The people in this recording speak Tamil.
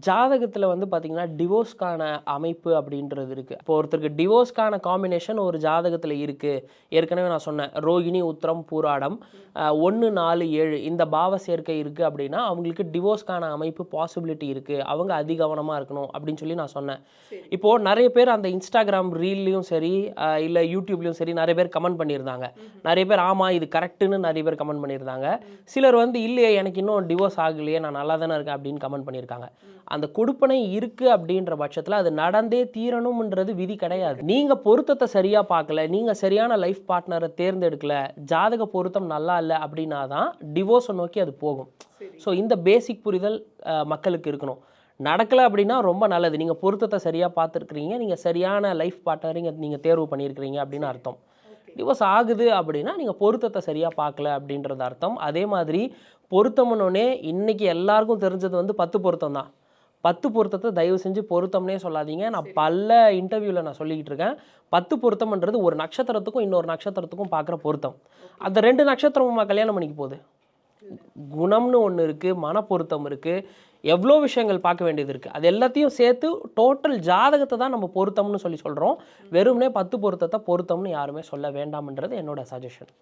ஜாதகத்தில் வந்து பார்த்தீங்கன்னா டிவோர்ஸ்க்கான அமைப்பு அப்படின்றது இருக்குது. இப்போ ஒருத்தருக்கு டிவோர்ஸ்க்கான காம்பினேஷன் ஒரு ஜாதகத்தில் இருக்குது. ஏற்கனவே நான் சொன்னேன், ரோகிணி உத்திரம் பூராடம் 1 4 7 இந்த பாவ சேர்க்கை இருக்குது அப்படின்னா அவங்களுக்கு டிவோர்ஸ்க்கான அமைப்பு பாசிபிலிட்டி இருக்குது. அவங்க அதிகவனமாக இருக்கணும் அப்படின்னு சொல்லி நான் சொன்னேன். இப்போது நிறைய பேர் அந்த இன்ஸ்டாகிராம் ரீல்லையும் சரி இல்லை யூடியூப்லேயும் சரி நிறைய பேர் கமெண்ட் பண்ணியிருந்தாங்க. நிறைய பேர் ஆமாம் இது கரெக்டுன்னு நிறைய பேர் கமெண்ட் பண்ணியிருந்தாங்க. சிலர் வந்து இல்லையே எனக்கு இன்னும் டிவோர்ஸ் ஆகலையே நான் நல்லா தானே இருக்கேன் அப்படின்னு கமெண்ட் பண்ணியிருக்காங்க. அந்த கொடுப்பனை இருக்குது அப்படின்ற பட்சத்தில் அது நடந்தே தீரணும்ன்றது விதி கிடையாது. நீங்கள் பொருத்தத்தை சரியாக பார்க்கல, நீங்கள் சரியான லைஃப் பார்ட்னரை தேர்ந்தெடுக்கல, ஜாதக பொருத்தம் நல்லா இல்லை அப்படின்னா தான் டிவோர்ஸை நோக்கி அது போகும். ஸோ இந்த பேசிக் புரிதல் மக்களுக்கு இருக்கணும். நடக்கலை அப்படின்னா ரொம்ப நல்லது. நீங்கள் பொருத்தத்தை சரியாக பார்த்துருக்குறீங்க, நீங்கள் சரியான லைஃப் பார்ட்னரை நீங்கள் தேர்வு பண்ணியிருக்கிறீங்க அப்படின்னு அர்த்தம். டிவோர்ஸ் ஆகுது அப்படின்னா நீங்கள் பொருத்தத்தை சரியாக பார்க்கல அப்படின்றது அர்த்தம். அதே மாதிரி பொருத்தம்னோடனே இன்றைக்கி எல்லாருக்கும் தெரிஞ்சது வந்து 10 பொருத்தம் தான். 10 பொருத்தத்தை தயவு செஞ்சு பொருத்தம்னே சொல்லாதீங்க. நான் பல இன்டர்வியூவில் நான் சொல்லிக்கிட்டு இருக்கேன். 10 பொருத்தம்ன்றது ஒரு நட்சத்திரத்துக்கும் இன்னொரு நட்சத்திரத்துக்கும் பார்க்குற பொருத்தம். அந்த 2 நட்சத்திரமுமா கல்யாணம் பண்ணிக்க போகுது. குணம்னு ஒன்று இருக்குது, மன பொருத்தம் இருக்குது, எவ்வளோ விஷயங்கள் பார்க்க வேண்டியது இருக்குது. அது எல்லாத்தையும் சேர்த்து டோட்டல் ஜாதகத்தை தான் நம்ம பொருத்தம்னு சொல்கிறோம். வெறுமனே 10 பொருத்தத்தை பொருத்தம்னு யாருமே சொல்ல வேண்டாம்ன்றது என்னோட சஜஷன்.